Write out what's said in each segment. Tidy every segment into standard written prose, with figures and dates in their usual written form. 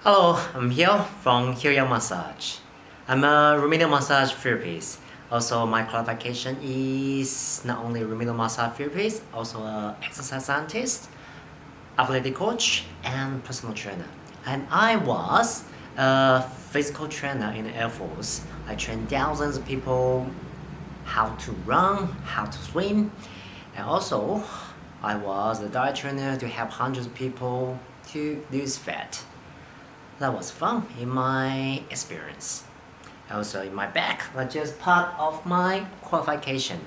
Hello, I'm Hill from Hill Massage. I'm a remedial massage therapist. Also, my qualification is not only remedial massage therapist, also an exercise scientist, athletic coach, and personal trainer. And I was a physical trainer in the Air Force. I trained thousands of people how to run, how to swim, and also I was a diet trainer to help hundreds of people to lose fat. That was fun in my experience. Also in my back, but just part of my qualification.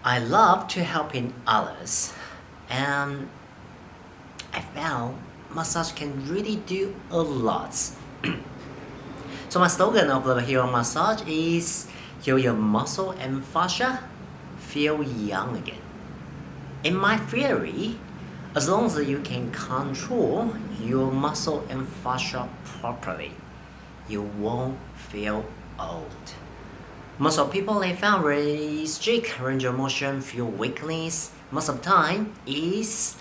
I love to helping others, and I found massage can really do a lot. So my slogan of the Hero Massage is heal your muscle and fascia, feel young again. In my theory, as long as you can control your muscle and fascia properly, you won't feel old. Most of people they found very strict range of motion, feel weakness. Most of the time is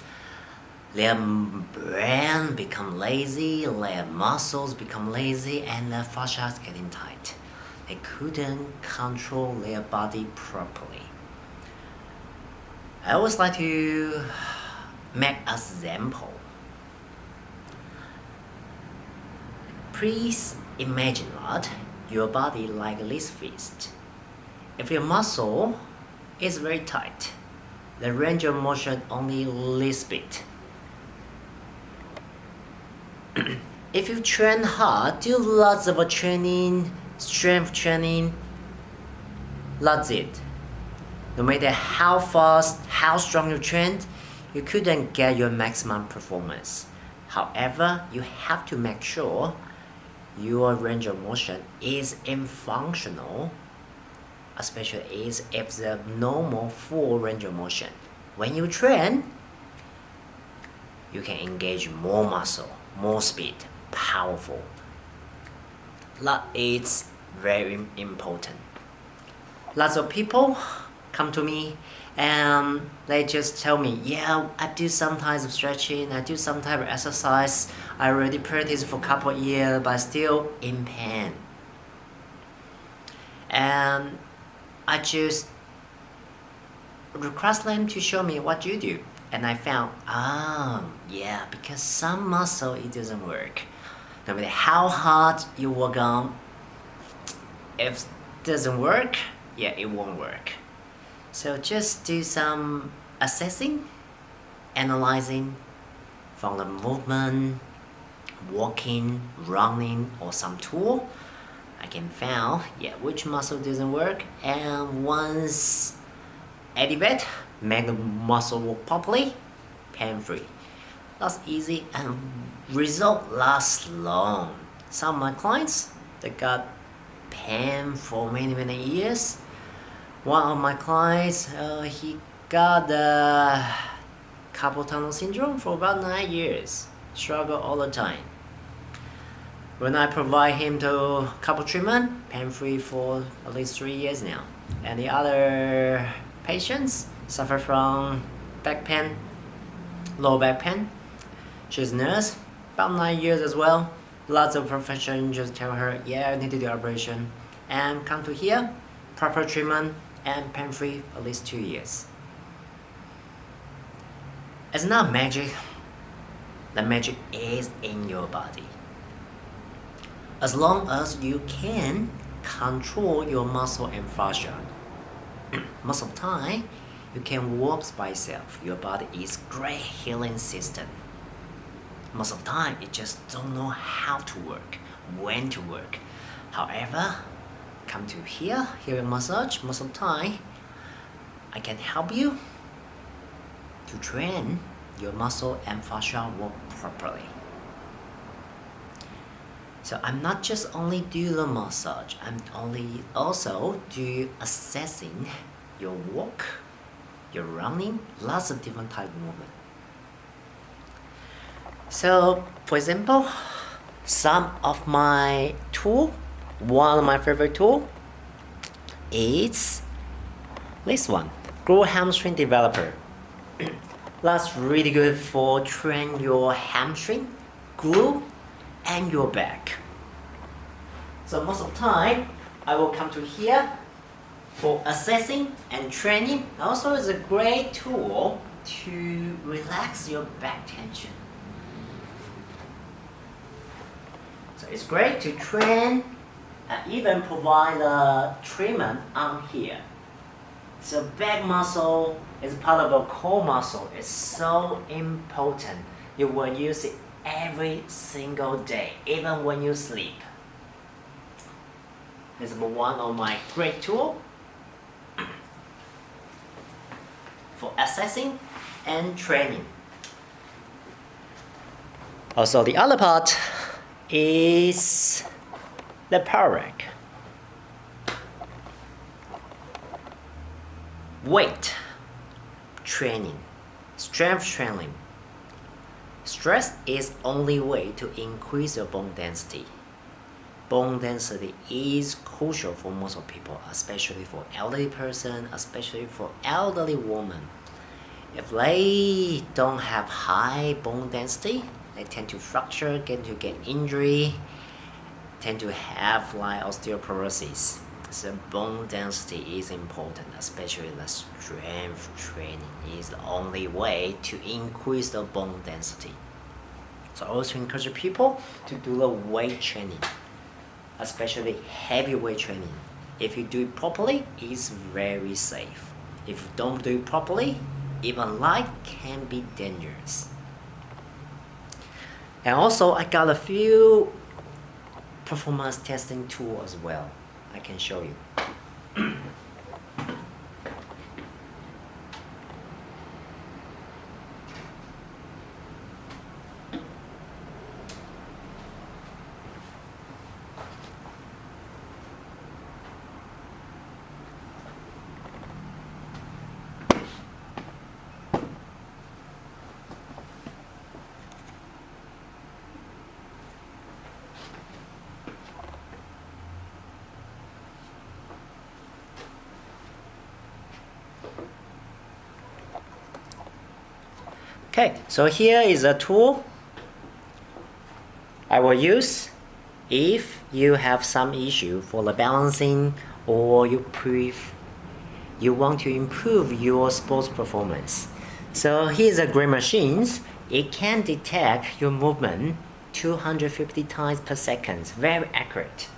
their brain become lazy, their muscles become lazy, and their fascia is getting tight. They couldn't control their body properly. I always like to make an example. Please imagine that your body like this fist. If your muscle is very tight, the range of motion only this bit. If you train hard, do lots of training, strength training, that's it. No matter how fast, how strong you trained, you couldn't get your maximum performance. However, you have to make sure your range of motion is functional, especially if the normal full range of motion. When you train, you can engage more muscle, more speed, powerful. That is very important. Lots of people come to me and they just tell me, yeah, I do some types of stretching, I do some type of exercise, I already practice for a couple of years but still in pain. And I just request them to show me what you do, and I found, yeah, because some muscle it doesn't work. No matter how hard you work on, if it doesn't work, yeah, it won't work. So just do some assessing, analyzing from the movement, walking, running, or some tool. I can find which muscle doesn't work, and once activate, make the muscle work properly, pain-free. That's easy and result lasts long. Some of my clients, they got pain for many years. One of my clients, he got carpal tunnel syndrome for about 9 years. Struggle all the time. When I provide him to couple treatment, pain-free for at least 3 years now. And the other patients suffer from back pain, low back pain. She's a nurse, about 9 years as well. Lots of profession just tell her, yeah, I need to do operation. And come to here, proper treatment, and pain-free at least 2 years. It's not magic. The magic is in your body. As long as you can control your muscle and fascia. Most of the time, you can work by yourself. Your body is great healing system. Most of the time, you just don't know how to work, when to work. However, come to here massage, most of the time, I can help you to train your muscle and fascia work properly. So I'm not just only do the massage, I'm only also do assessing your walk, your running, lots of different type of movement. So for example, some of my tool, one of my favorite tool is this one, Grow Hamstring Developer. That's really good for train your hamstring glute, and your back. So most of the time, I will come to here for assessing and training. Also, it's a great tool to relax your back tension. So it's great to train and even provide a treatment on here. So back muscle is part of a core muscle. It's so important. You will use it every single day, even when you sleep. This is one of my great tools for assessing and training. Also, the other part is the power rack. Weight training, strength training. Stress is only way to increase your bone density. Bone density is crucial for most of people, especially for elderly person, especially for elderly women. If they don't have high bone density, they tend to fracture, get injury, tend to have like osteoporosis. So bone density is important, especially the strength training is the only way to increase the bone density. So I also encourage people to do the weight training, especially heavy weight training. If you do it properly, it's very safe. If you don't do it properly, even life can be dangerous. And also, I got a few performance testing tools as well. I can show you. Okay, so here is a tool I will use if you have some issue for the balancing or you want to improve your sports performance. So here's a great machine. It can detect your movement 250 times per second, very accurate.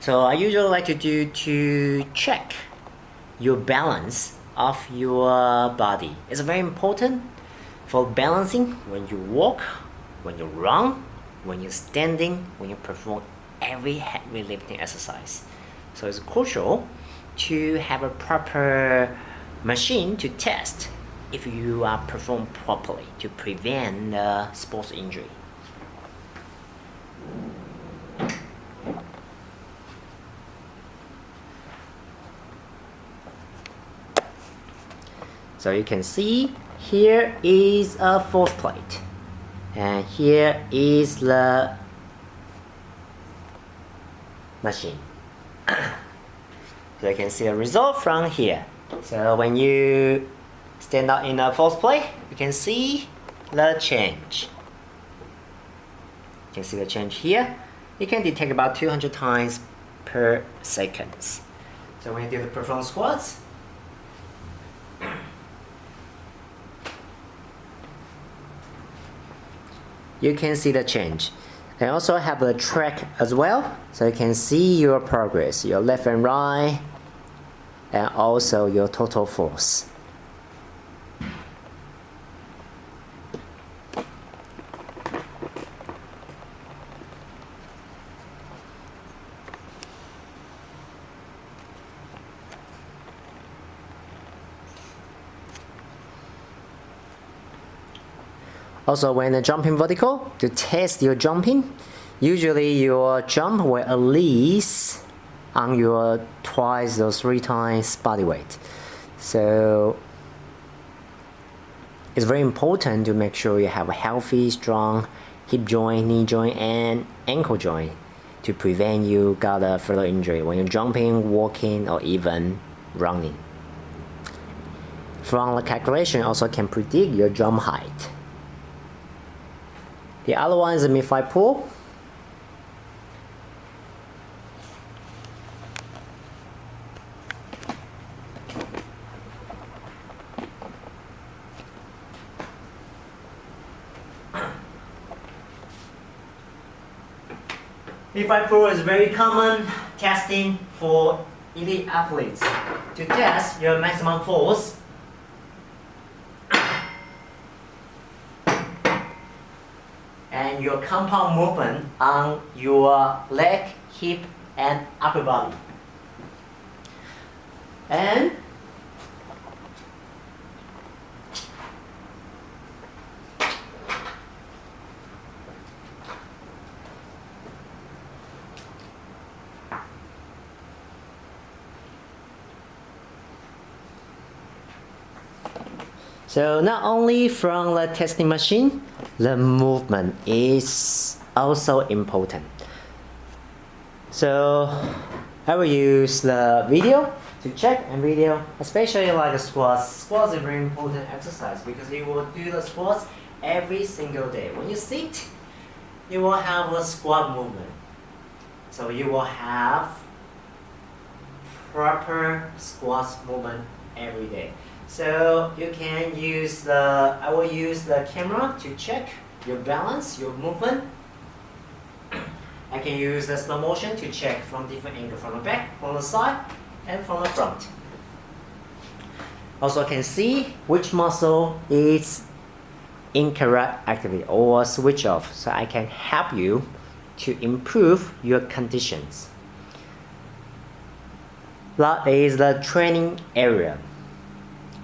So I usually like to do to check your balance of your body. It's very important for balancing when you walk, when you run, when you're standing, when you perform every heavy lifting exercise. So it's crucial to have a proper machine to test if you are perform properly to prevent sports injury. So you can see here is a force plate and here is the machine. So you can see the result from here. So when you stand up in a force plate, you can see the change. You can see the change here. You can detect about 200 times per second. So when you do the performance squats, you can see the change. I also have a track as well, so you can see your progress, your left and right, and also your total force. Also, when you're jumping vertical, to test your jumping, usually your jump will at least on your twice or three times body weight. So it's very important to make sure you have a healthy, strong hip joint, knee joint, and ankle joint to prevent you got a further injury when you're jumping, walking, or even running. From the calculation, also can predict your jump height. The other one is a mid-thigh pull. Mid-thigh pull is very common testing for elite athletes to test your maximum force. And your compound movement on your leg, hip, and upper body. And so not only from the testing machine, the movement is also important. So I will use the video to check and video, especially like the squats. Squats is a very important exercise because you will do the squats every single day. When you sit, you will have a squat movement. So you will have proper squats movement every day. So you can use I will use the camera to check your balance, your movement. I can use the slow motion to check from different angles, from the back, from the side, and from the front. Also can see which muscle is incorrect activity or switch off, so I can help you to improve your conditions. That is the training area.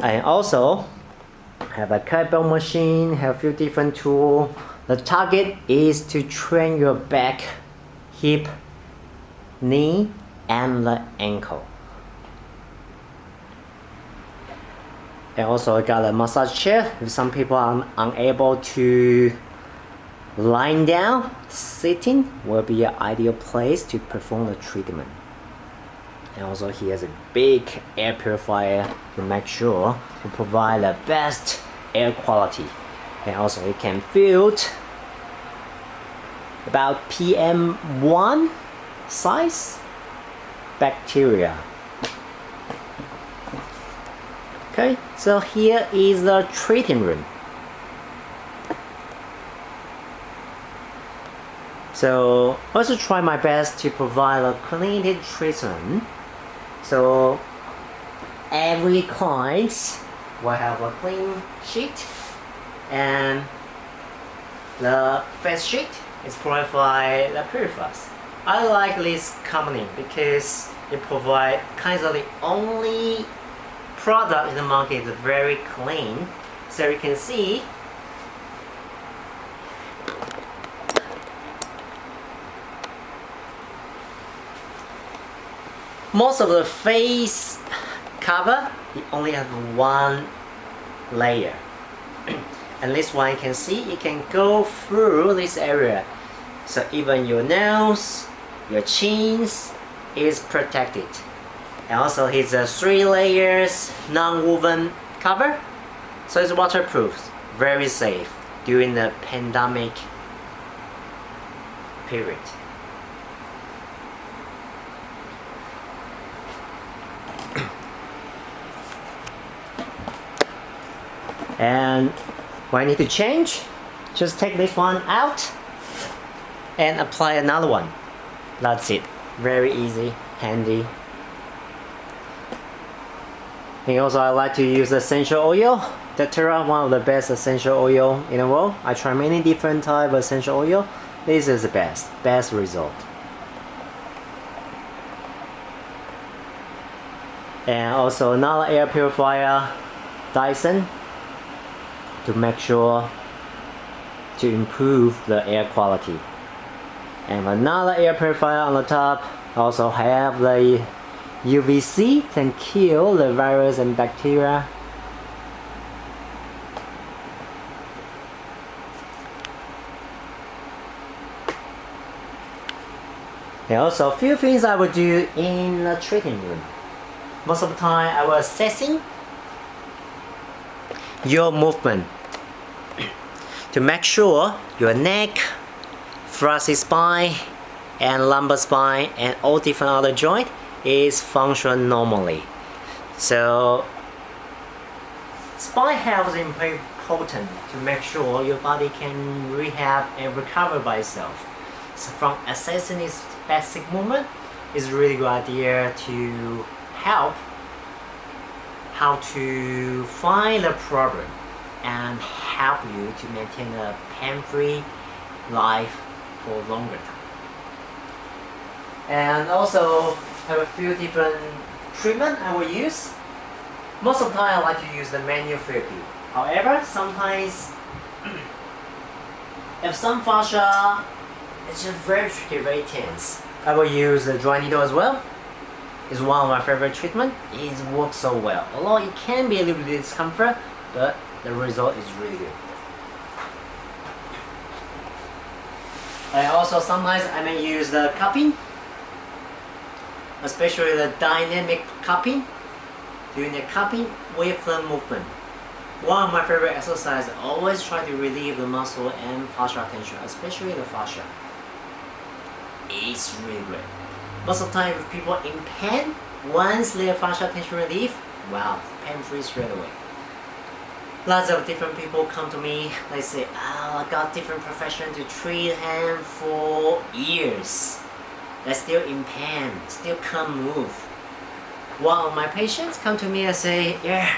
I also have a kettlebell machine, have a few different tools. The target is to train your back, hip, knee, and the ankle. And also I got a massage chair. If some people are unable to lie down, sitting will be an ideal place to perform the treatment. And also he has a big air purifier to make sure to provide the best air quality. And also it can filter about PM1 size bacteria. Okay, so here is the treating room. So I also try my best to provide a clean treatment. So every client will have a clean sheet, and the face sheet is provided by the purifiers. I like this company because it provides kind of the only product in the market is very clean. So you can see most of the face cover, you only have one layer. And this one you can see, you can go through this area. So even your nails, your chins is protected. And also it's a 3 layers non-woven cover. So it's waterproof, very safe during the pandemic period. And when I need to change, just take this one out and apply another one. That's it. Very easy, handy. And also I like to use essential oil. Datura, one of the best essential oil in the world. I try many different type of essential oil. This is the best result. And also another air purifier, Dyson, to make sure to improve the air quality. And another air purifier on the top also have the UVC, can kill the virus and bacteria. And also a few things I would do in the treating room. Most of the time I was assessing your movement to make sure your neck, thoracic spine, and lumbar spine, and all different other joint is function normally. So spine health is important to make sure your body can rehab and recover by itself. So from assessing its basic movement is a really good idea to help how to find the problem and help you to maintain a pain-free life for longer time. And also have a few different treatment I will use. Most of the time I like to use the manual therapy. However, sometimes if some fascia is just very tricky, very tense, I will use the dry needle as well. It's one of my favorite treatment. It works so well. Although it can be a little bit discomfort, but the result is really good. And also sometimes I may use the cupping, especially the dynamic cupping, doing the cupping with the movement. One of my favorite exercises, I always try to relieve the muscle and fascia tension, especially the fascia. It's really great. Most of the time, if people in pain, once their fascia tension relief, wow, pain-free straight away. Lots of different people come to me, they say, I got different profession to treat him for years. They're still in pain, still can't move. One of my patients come to me and say, yeah,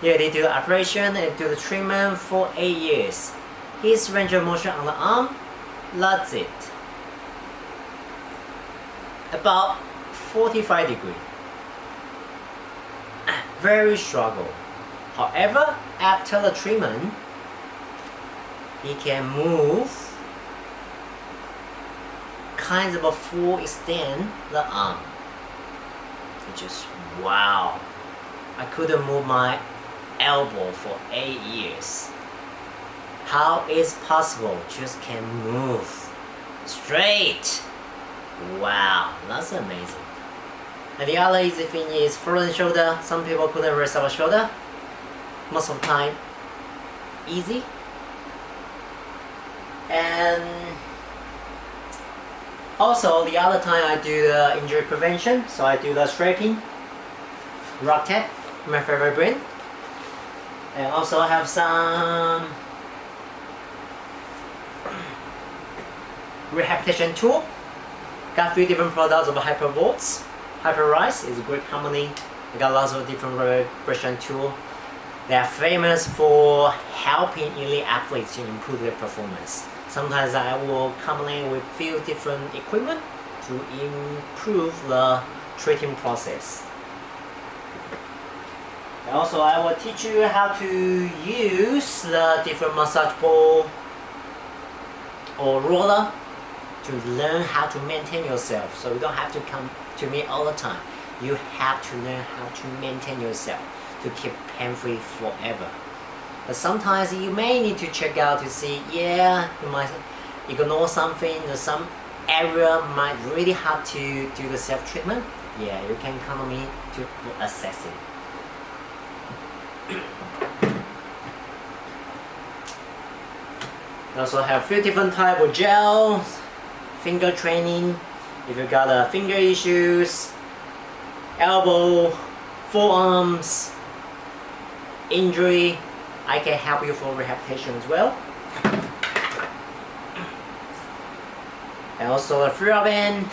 they do the operation and do the treatment for 8 years. His range of motion on the arm, that's it. About 45 degrees. Very struggle. However, after the treatment, he can move kind of a full extend the arm. It's just wow. I couldn't move my elbow for 8 years. How is possible? Just can move straight. Wow, that's amazing. And the other easy thing is frozen shoulder. Some people couldn't raise up a shoulder. Most of the time, easy. And also the other time I do the injury prevention, so I do the strapping, rock tape, my favorite brand. And also I have some rehabilitation tool. Got 3 different products of Hypervolts. Hyperrise is a great company. They got lots of different rehabilitation tools. They are famous for helping elite athletes to improve their performance. Sometimes I will come in with few different equipment to improve the treating process. And also I will teach you how to use the different massage ball or roller to learn how to maintain yourself. So you don't have to come to me all the time. You have to learn how to maintain yourself to keep pain-free forever. But sometimes you may need to check out to see, yeah, you might ignore something or some area might really hard to do the self-treatment. Yeah, you can come to me to assess it. We also have 3 different types of gels, finger training, if you got finger issues, elbow, forearms, injury, I can help you for rehabilitation as well. And also a free band.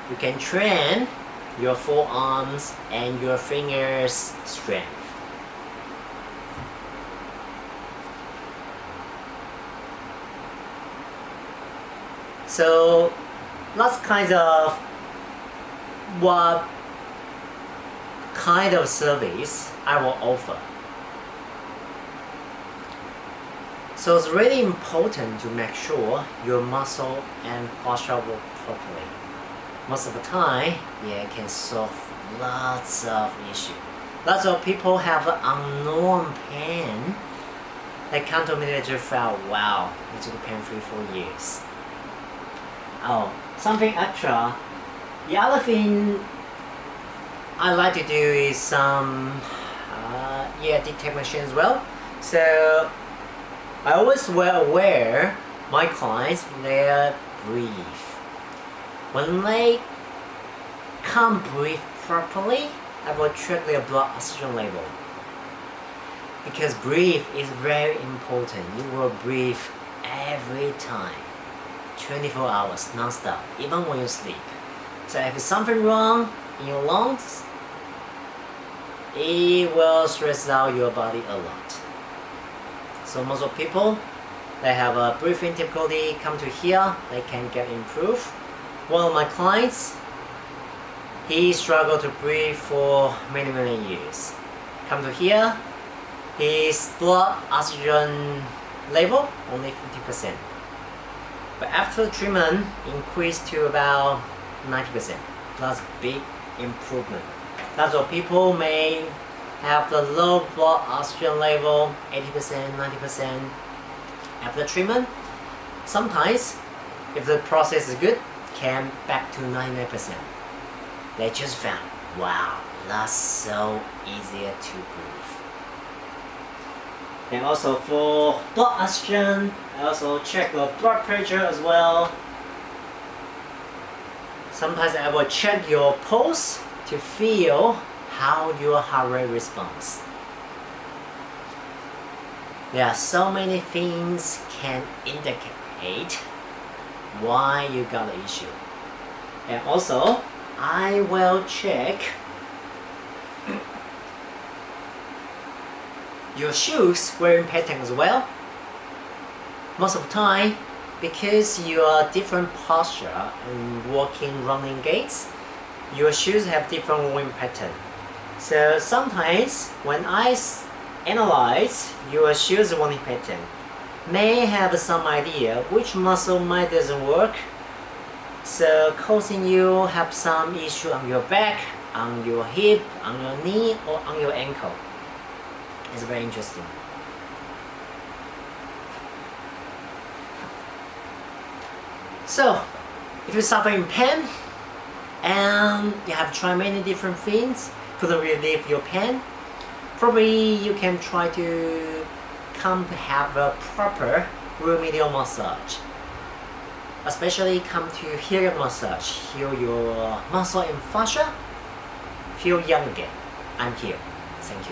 You can train your forearms and your fingers strength. So lots kinds of what kind of service I will offer. So it's really important to make sure your muscle and fascia work properly. Most of the time, yeah, it can solve lots of issues. Lots of people have unknown pain. They come to me, they just felt, wow, it's been pain-free for years. Oh, something extra. The other thing I like to do is some deep tech machine as well. So I always well aware my clients their breathe. When they can't breathe properly, I will check their blood oxygen level. Because breathe is very important. You will breathe every time, 24 hours non-stop, even when you sleep. So if there's something wrong in your lungs, it will stress out your body a lot. So most of people that have a breathing difficulty come to here, they can get improved. One of my clients, he struggled to breathe for many years. Come to here, his blood oxygen level only 50%. But after treatment, increased to about 90%. That's big improvement. That's why people may have the low blood oxygen level, 80%, 90% after treatment. Sometimes, if the process is good, can back to 99%. They just found, wow, that's so easier to breathe. And also for blood oxygen, I also check the blood pressure as well. Sometimes I will check your pulse to feel how your heart rate responds. There are so many things can indicate why you got the issue. And also, I will check your shoes wearing pattern as well. Most of the time, because you are different posture and walking, running gaits, your shoes have different wearing pattern. So sometimes when I analyze your shoes wearing pattern, may have some idea which muscle might doesn't work, so causing you have some issue on your back, on your hip, on your knee, or on your ankle. It's very interesting. So, if you're suffering pain and you have tried many different things, couldn't relieve your pain, probably you can try to come to have a proper remedial massage. Especially come to heal massage, heal your muscle and fascia, feel young again. I'm here. Thank you.